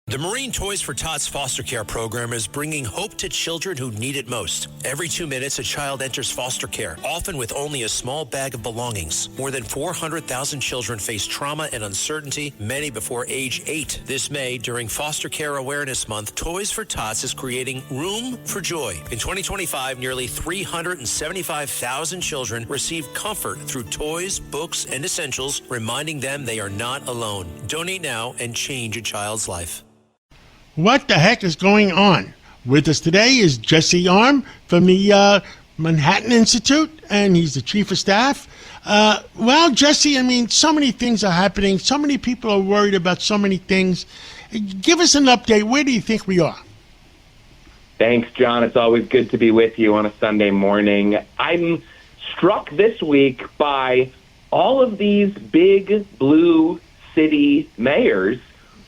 The Marine Toys for Tots foster care program is bringing hope to children who need it most. Every 2 minutes, a child enters foster care, often with only a small bag of belongings. More than 400,000 children face trauma and uncertainty, many before age 8. This May, during Foster Care Awareness Month, Toys for Tots is creating Room for Joy. In 2025, nearly 375,000 children received comfort through toys, books, and essentials, reminding them they are not alone. Donate now and change a child's life. What the heck is going on? With us today is Jesse Arm from the Manhattan Institute, and he's the chief of staff. Well, Jesse, I mean, so many things are happening. So many people are worried about so many things. Give us an update. Where do you think we are? Thanks, John. It's always good to be with you on a Sunday morning. I'm struck this week by all of these big blue city mayors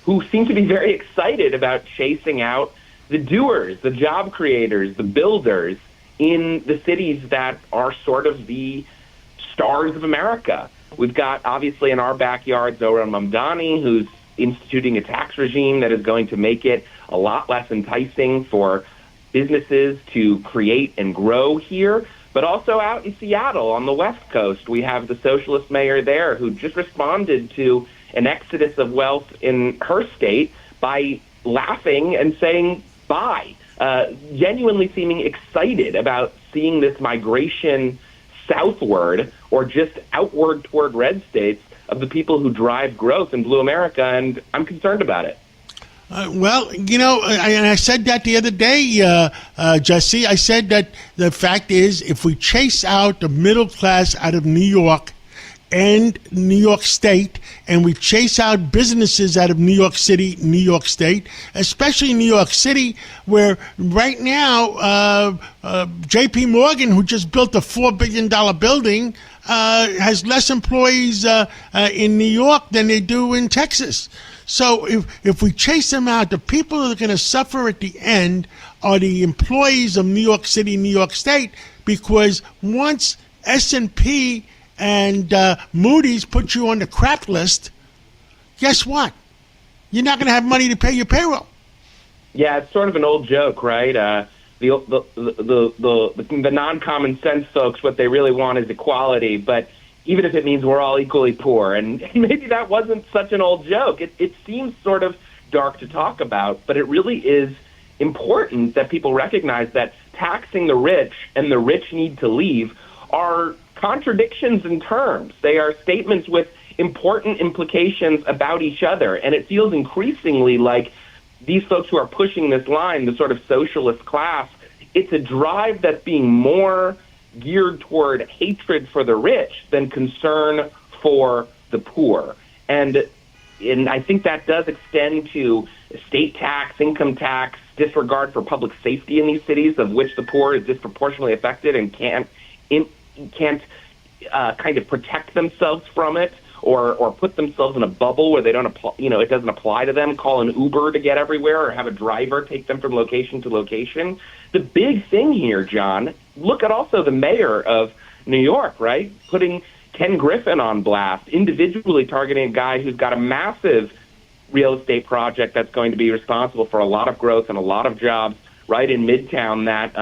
who seem to be very excited about chasing out the doers, the job creators, the builders in the cities that are sort of the stars of America. We've got, obviously, in our backyard, Zohran Mamdani, who's instituting a tax regime that is going to make it a lot less enticing for businesses to create and grow here. But also out in Seattle on the West Coast, we have the socialist mayor there who just responded to an exodus of wealth in her state by laughing and saying bye, genuinely seeming excited about seeing this migration southward or just outward toward red states of the people who drive growth in blue America, and I'm concerned about it. Well, you know, I said that the other day, Jesse. I said that the fact is, if we chase out the middle class out of New York and New York State, and we chase out businesses out of New York City, New York State, especially New York City, where right now J.P. Morgan, who just built a $4 billion building, has less employees in New York than they do in Texas. So if we chase them out, the people who are going to suffer at the end are the employees of New York City, New York State, because once S&P and Moody's put you on the crap list, guess what? You're not going to have money to pay your payroll. Yeah, it's sort of an old joke, right? The non-common sense folks, what they really want is equality, but even if it means we're all equally poor. And maybe that wasn't such an old joke. It seems sort of dark to talk about, but it really is important that people recognize that taxing the rich and the rich need to leave are contradictions in terms. They are statements with important implications about each other. And it feels increasingly like these folks who are pushing this line, the sort of socialist class, it's a drive that's being more geared toward hatred for the rich than concern for the poor. And I think that does extend to estate tax, income tax, disregard for public safety in these cities, of which the poor is disproportionately affected and can't kind of protect themselves from it, or put themselves in a bubble where they don't apply, it doesn't apply to them, call an Uber to get everywhere or have a driver take them from location to location. The big thing here, John, look at also the mayor of New York, right? Putting Ken Griffin on blast, individually targeting a guy who's got a massive real estate project that's going to be responsible for a lot of growth and a lot of jobs right in Midtown, that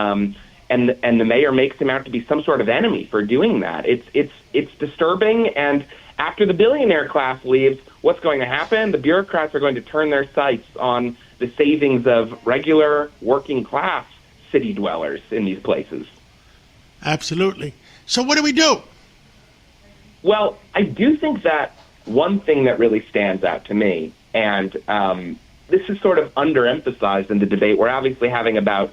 and the mayor makes him out to be some sort of enemy for doing that. It's disturbing. And after the billionaire class leaves, what's going to happen? The bureaucrats are going to turn their sights on the savings of regular working class city dwellers in these places. Absolutely. So what do we do? Well, I do think that one thing that really stands out to me, and this is sort of underemphasized in the debate we're obviously having about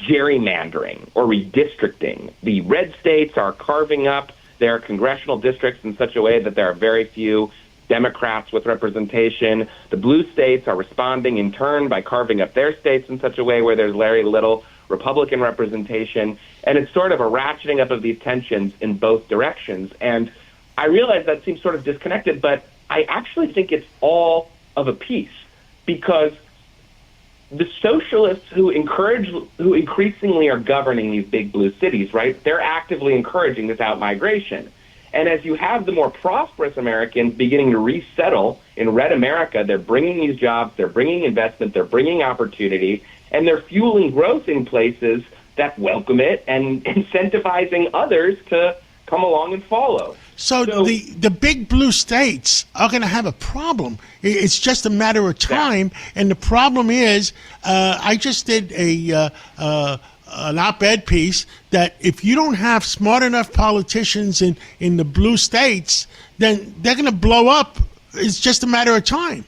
gerrymandering or redistricting. The red states are carving up their congressional districts in such a way that there are very few Democrats with representation. The blue states are responding in turn by carving up their states in such a way where there's very little Republican representation. And it's sort of a ratcheting up of these tensions in both directions. And I realize that seems sort of disconnected, but I actually think it's all of a piece, because the socialists who increasingly are governing these big blue cities, right, they're actively encouraging this out-migration. And as you have the more prosperous Americans beginning to resettle in red America, they're bringing these jobs, they're bringing investment, they're bringing opportunity, and they're fueling growth in places that welcome it and incentivizing others to come along and follow. So the big blue states are going to have a problem. It's just a matter of time. And the problem is, I just did an op-ed piece that if you don't have smart enough politicians in the blue states, then they're going to blow up. It's just a matter of time.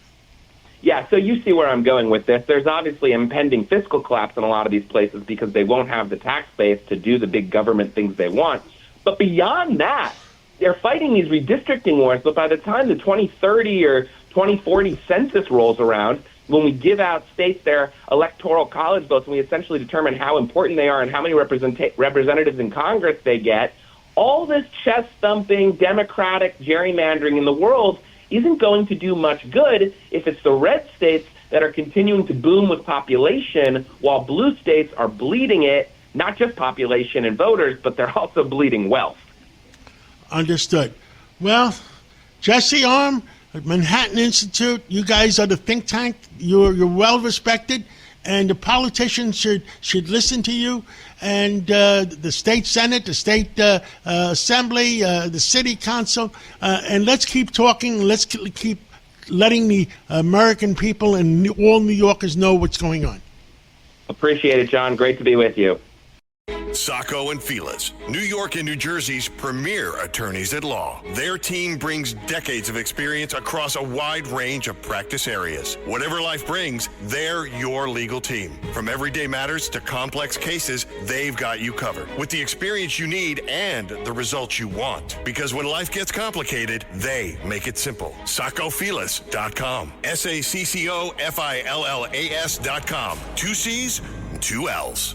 Yeah, so you see where I'm going with this. There's obviously impending fiscal collapse in a lot of these places because they won't have the tax base to do the big government things they want. But beyond that, they're fighting these redistricting wars, but by the time the 2030 or 2040 census rolls around, when we give out states their electoral college votes and we essentially determine how important they are and how many representatives in Congress they get, all this chest-thumping, democratic gerrymandering in the world isn't going to do much good if it's the red states that are continuing to boom with population while blue states are bleeding it, not just population and voters, but they're also bleeding wealth. Understood. Well, Jesse Arm, Manhattan Institute, you guys are the think tank. You're well respected, and the politicians should listen to you. And the state senate, the state assembly, the city council, and let's keep talking. Let's keep letting the American people and all New Yorkers know what's going on. Appreciate it, John. Great to be with you. Sacco and Felice, New York and New Jersey's premier attorneys at law. Their team brings decades of experience across a wide range of practice areas. Whatever life brings, they're your legal team. From everyday matters to complex cases, they've got you covered with the experience you need and the results you want. Because when life gets complicated, they make it simple. SaccoFelice.com. SACCOFILLAS.com. 2 C's, 2 L's.